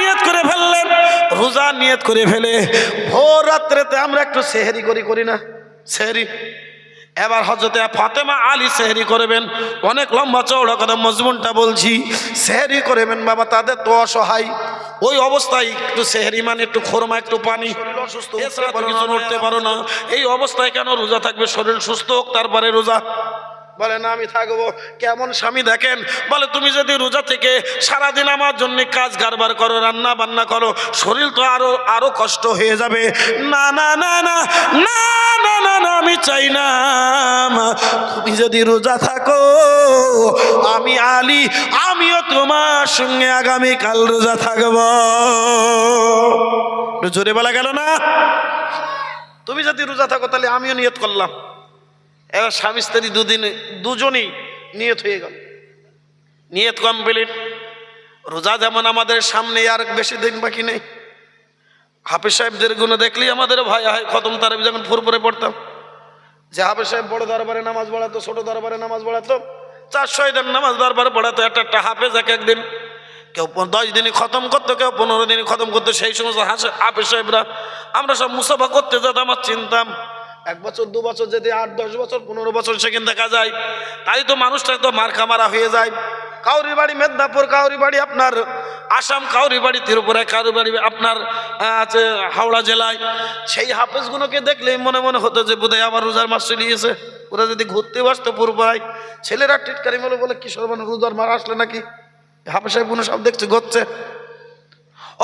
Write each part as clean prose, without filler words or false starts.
নিয়ত করে ফেললেন, রোজা নিয়ত করে ফেলে ভোর রাত্রেতে আমরা একটু সেহরি করি না, সেহরি। এবার হযরতে ফাতেমা আলী সেহরি করবেন, অনেক লম্বা চওড়া কথা মজমুনটা বলছি। সেহরি করবেন বাবা, তাদের তো অসহায়, ওই অবস্থায় একটু সেহরি মানে একটু খোরমা, একটু পানি, অসুস্থ, এছাড়া তো কিছু নড়তে পারো না। এই অবস্থায় কেন রোজা থাকবে? শরীর সুস্থ হোক তারপরে রোজা। বলে না আমি থাকবো। কেমন স্বামী দেখেন, বলে তুমি যদি রোজা থেকে সারাদিন আমার জন্য কাজ কারবার করো, রান্না বান্না করো, শরীর তো আরো কষ্ট হয়ে যাবে। না না না না না না না না, আমি চাই না। তুমি যদি রোজা থাকো, আমি আলী আমিও তোমার সঙ্গে আগামীকাল রোজা থাকবো। জোরে বলা গেল না? তুমি যদি রোজা থাকো তাহলে আমিও নিয়ত করলাম। এবার স্বামী স্ত্রী দুজনই নিয়ত হয়ে গেল, নিয়ত কমপ্লিট। রোজা যেমন আমাদের সামনে আর বেশি দিন বাকি নেই। হাফেজ সাহেবদের গুণ দেখলেই আমাদের ভয় হয়। খতম তারাবি যখন ফুরফুরে পড়তাম, যে হাফেজ সাহেব বড় দরবারে নামাজ পড়াতো, ছোট দরবারে নামাজ পড়াতো, 400 দিন নামাজ দরবারে পড়াতো। একটা হাফেজ একদিন কেউ 10 দিনই খতম করতো, কেউ 15 দিনই খতম করতো। সেই সমস্ত হাফেজ সাহেবরা আমরা সব মুসাফা করতে যেতাম, আমার চিনতাম। 1 বছর 2 বছর যদি 8-10 বছর 15 বছর সেখানে দেখা যায়, তাই তো মানুষটা তো মার্কা মারা হয়ে যায়। কাউরি বাড়ি মেদিনীপুর, কাউরি বাড়ি আপনার আসাম, কাউরি বাড়ি ত্রিপুরা, কাউরি বাড়ি আপনার আছে হাওড়া জেলায়। সেই হাফেজগুলোকে দেখলে মনে মনে হতো যে বোধহয় আবার রোজার মাস চলে গেছে। ওরা যদি ঘুরতে আসতো পুরোপুরাই, ছেলেরা টিটকারি বলে কি সর্বান রোজার মাস আসলে নাকি। হাফেজ সাহেবগুলো সব দেখছে ঘুরছে।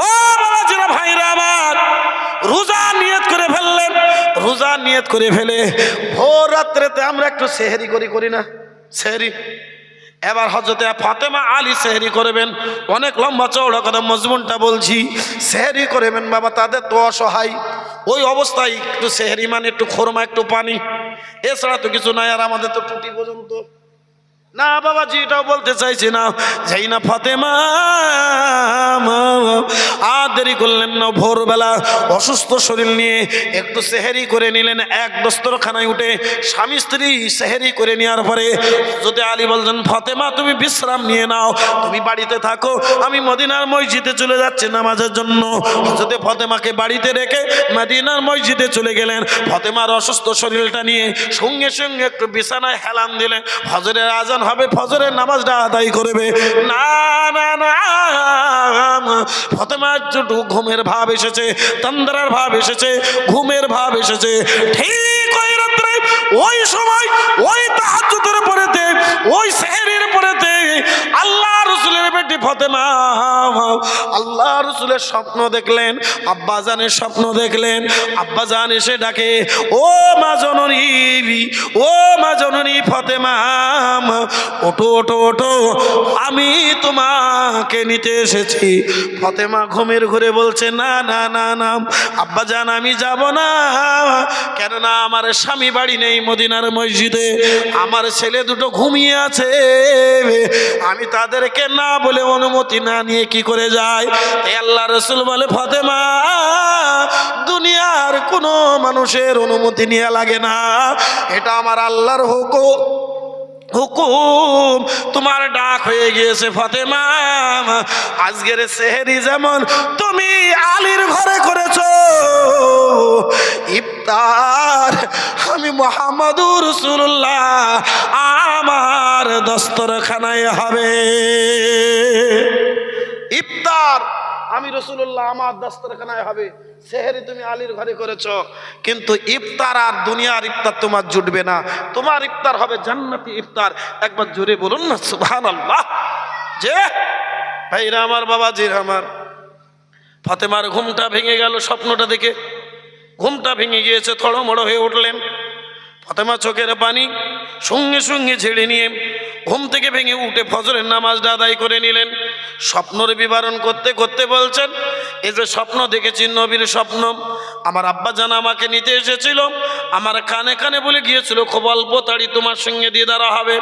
ও বাবাজিরা, ভাইরা আমার, রোজা নিয়ত করে ফেললেন, রোজা নিয়ত করে ফেলে ভোর রাত্রেতে আমরা একটু সেহরি করি না, সেহরি। এবার হযরতে ফাতেমা আলী সেহরি করবেন, অনেক লম্বা চওড়া কথা মজমুনটা বলছি। সেহরি করবেন বাবা, তাদের তো অসহায়, ওই অবস্থায় একটু সেহরি মানে একটু খোরমা, একটু পানি, এছাড়া তো কিছু নাই। আর আমাদের তো টুটি পর্যন্ত না বাবাজি, এটাও বলতে চাইছি না। যাই না ফাতেমা আর দেরি করলেন না, ভোরবেলা অসুস্থ শরীর নিয়ে একটু সেহেরি করে নিলেন। এক দস্তরখানায় উঠে স্বামী স্ত্রী সেহেরি করে নেওয়ার পরে যদি আলী বলছেন, ফাতেমা তুমি বিশ্রাম নিয়ে নাও, তুমি বাড়িতে থাকো, আমি মদিনার মসজিদে চলে যাচ্ছি নামাজের জন্য। যদি ফাতেমাকে বাড়িতে রেখে মদিনার মসজিদে চলে গেলেন। ফাতেমার অসুস্থ শরীরটা নিয়ে সঙ্গে সঙ্গে একটু বিছানায় হেলান দিলেন। ফজরের আজান হবে, ফজরের নামাজটা আদায় করবে। না না না, ফাতেমার একটু ঘুমের ভাব এসেছে, তন্দ্রার ভাব এসেছে, ঘুমের ভাব এসেছে। ঠিক ওই রাত্রে, ওই সময়, ওই তাহাজ্জুদের পরেতে, ওই সেহরির পরেতে আল্লাহ রাসূলের বেটি ফাতেমা আল্লাহ রাসূলের স্বপ্ন দেখলেন, আব্বাজানের স্বপ্ন দেখলেন। আব্বাজান এসে ডাকে, ও মা জননী, ও মা জননী ফাতেমা, ওঠো ওঠো ওঠো, আমি তোমাকে নিতে এসেছি। ফাতেমা ঘুমের ঘুরে বলছে, না না না না আব্বাজান, আমি যাব না। কেননা আমার স্বামী বাড়ি নেই মদিনার মসজিদে, আমার ছেলে দুটো ঘুমিয়ে আছে, আমি তাদেরকে না বলে অনুমতি না নিয়ে কি করে যায়। তাই আল্লাহ রাসূল বলে, ফাতেমা দুনিয়ার কোনো মানুষের অনুমতি নেওয়া লাগে না, এটা আমার আল্লাহর হুকুম। তোমার ডাক হয়ে গিয়েছে ফাতেমা। আজকের সেহরি যেমন তুমি আলীর ঘরে করেছো, ইফতার আমি মুহাম্মদুর রাসূলুল্লাহ আমার দস্তরখানায় হবে। ইফতার আমি রাসূলুল্লাহ আমার দস্তরখানায় হবে। সেহরি তুমি আলীর ঘরে করেছ, কিন্তু ইফতার আর দুনিয়ার ইফতার তোমার জুটবে না। তোমার ইফতার হবে জান্নাতি ইফতার। একবার জোরে বলুন না সুবহানাল্লাহ। যে ভাইরা আমার, বাবাজিরা আমার, ফাতেমার ঘুমটা ভেঙে গেল স্বপ্নটা দেখে। ঘুমটা ভেঙে গিয়েছে, থড়মড় হয়ে উঠলেন। ফাতেমা চোখের পানি সঙ্গে সঙ্গে ঝেড়ে নিয়ে ঘুম থেকে ভেঙে উঠে ফজরের নামাজটা আদায় করে নিলেন। স্বপ্নের বিবরণ করতে করতে বলছেন, এই যে স্বপ্ন দেখেছি নবীর স্বপ্ন, আমার আব্বাজান আমাকে নিতে এসেছিল, আমার কানে কানে বলে গিয়েছিল খুব অল্প তাড়ি তোমার সঙ্গে দিয়ে দেওয়া হবে।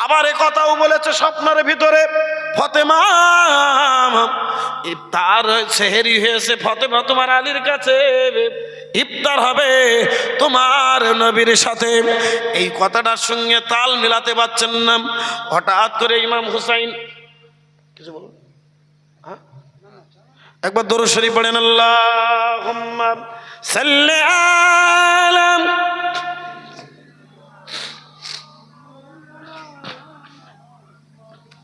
আবার এ কথাও বলেছে স্বপ্নের ভিতরে, ফাতেমা ইফতার সেহরি হয়েছে, ফাতেমা তোমার আলীর কাছে ইফতার হবে তোমার নবীর সাথে। এই কথাটার সঙ্গে তাল মিলাতে পারছেন না। হঠাৎ করে ইমাম হুসাইন, কিছু বলুন, একবার দরুদ শরীফ পড়েন, আল্লাহুম্মা সাল্লি আলা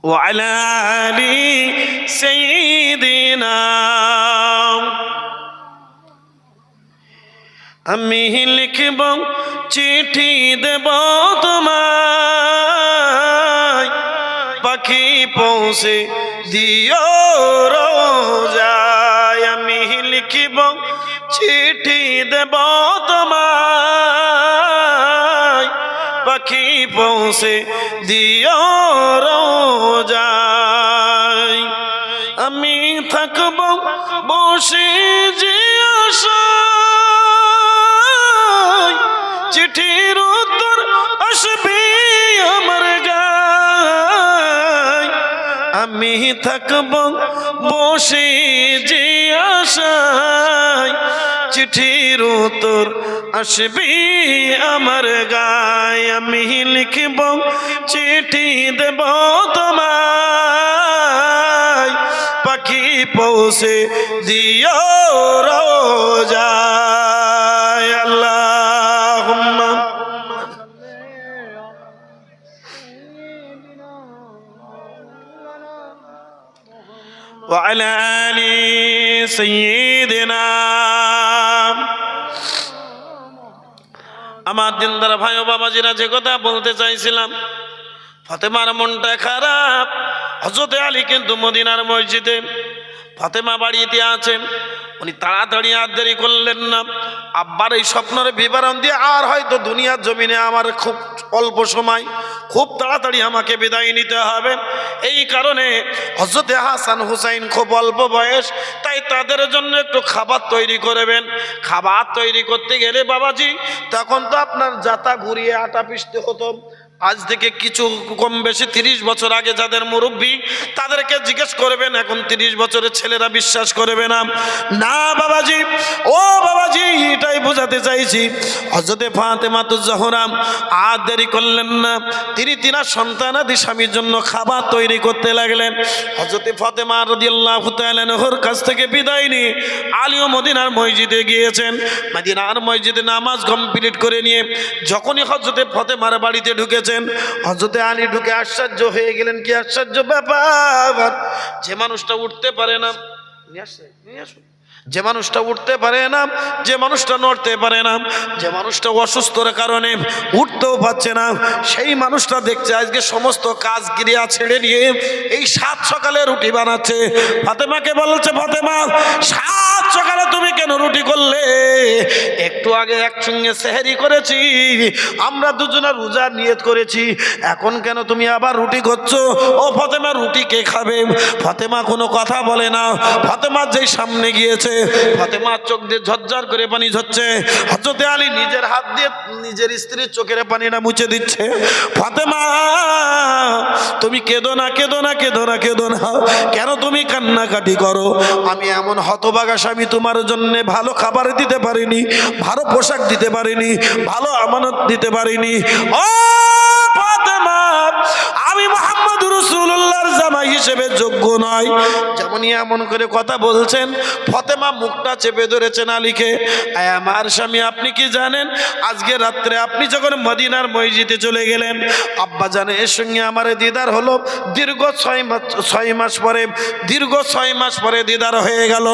ওয়া আলা আলি সাইয়্যিদিনা। আমি লিখব চিঠি দেব তোমায়, পাখি পৌঁছে দিও রোজায়। আমি লিখব চিঠি দেব তোমায়, পাখি পৌঁছে দিও রোজায়। আমি থাকব বসে যে আশায়, চিঠির উত্তর আসবে আমার গায়। আমি থাকব বসে যে আশায়, চিঠির উত্তর আসবে আমার গায়। আমি লিখব চিঠি দেব তোমায়, পাখি পৌঁছে দিও রোজায়। আল্লাহুম্মা ওয়া আলা আলি সাইয়্যিদিনা। আমার দিনদার ভাই ও বাবাজিরা, যে কথা বলতে চাইছিলাম, ফাতেমার মনটা খারাপ। হযরতে আলী কিন্তু মদিনার মসজিদে, ফাতেমা বাড়িতে আছেন। উনি তাড়াতাড়ি আর দেরি করলেন না। আব্বার এই স্বপ্নের বিবরণ দিয়ে, আর হয়তো দুনিয়ার জমিনে আমার খুব অল্প সময়, খুব তাড়াতাড়ি আমাকে বিদায় নিতে হবে। এই কারণে হযরতে হাসান হুসাইন খুব অল্প বয়স, তাই তাদের জন্য একটু খাবার তৈরি করবেন। খাবার তৈরি করতে গেলে বাবাজি, তখন তো আপনার জাতা ঘুরিয়ে আটা পিষতে হতো। আজ থেকে কিছু কম বেশি 30 বছর আগে যাদের মুরব্বী, তাদেরকে জিজ্ঞেস করবেন, এখন 30 বছরের ছেলেরা বিশ্বাস করবে না। না বাবাজি, ও বাবাজি, এটাই বোঝাতে চাইছি। হযরতে ফাতেমাতুজ জাহরা আর দেরি করলেন না। তিনি তিনার সন্তানাদি স্বামীর জন্য খাবার তৈরি করতে লাগলেন। হযরতে ফাতেমা রাদিয়াল্লাহু তাআলা আনহার কাছ থেকে বিদায় নিয়ে আলীও মদিনার মসজিদে গিয়েছেন। মদিনার মসজিদে নামাজ কমপ্লিট করে নিয়ে যখনই হযরতে ফাতেমার বাড়িতে ঢুকেছেন, হযরতে আলী ঢুকে আশ্চর্য হয়ে গেলেন। কি আশ্চর্য ব্যাপার! যে মানুষটা উঠতে পারে না, যে মানুষটা উঠতে পারে না, যে মানুষটা নড়তে পারে না, যে মানুষটা অসুস্থর কারণে উঠতেও পারছে না, সেই মানুষটা দেখছে আজকে সমস্ত কাজ ক্রিয়া ছেড়ে নিয়ে এই 7 সকালে রুটি বানাচ্ছে। ফাতেমাকে বলছে, ফাতেমা, 7 সকালে তুমি কেন রুটি করলে? একটু আগে একসঙ্গে সেহরি করেছি, আমরা দুজনে রোজা নিয়ত করেছি, এখন কেন তুমি আবার রুটি করছো? ও ফাতেমা, রুটি কে খাবে? ফাতেমা কোনো কথা বলে না। ফাতেমা যেই সামনে গিয়েছে, ফাতেমার চোখ দিয়ে ঝরঝর করে পানি ঝরছে। হযরতে আলী নিজের হাত দিয়ে নিজের স্ত্রীর চোখের পানিটা মুছে দিচ্ছে। ফাতেমা, তুমি কেঁদো না, কেঁদো না, কেঁদো না, কেঁদো না। কেন তুমি কান্নাকাটি করো? আমি এমন হতভাগা স্বামী, তোমার জন্য ভালো খাবার দিতে পারিনি, ভালো পোশাক দিতে পারিনি, ভালো আমানত দিতে পারিনি। ও ফাতেমা, আমি মুহাম্মদুর রাসূলুল্লাহর জামাই হিসেবে যোগ্য নয়। যেমনই এমন করে কথা বলছেন, ফাতেমা মুখটা চেপে ধরেছেন আলীকে। আমার স্বামী, আপনি কি জানেন, আজকে রাত্রে আপনি যখন মদিনার মসজিদে চলে গেলেন, আব্বা জানের সঙ্গে আমার দিদার হলো দীর্ঘ 6 মাস পরে, দীর্ঘ 6 মাস পরে দিদার হয়ে গেল।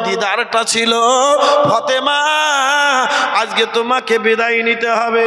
দিদারটা ছিল, ফাতেমা, আজকে তোমাকে বিদায় নিতে হবে।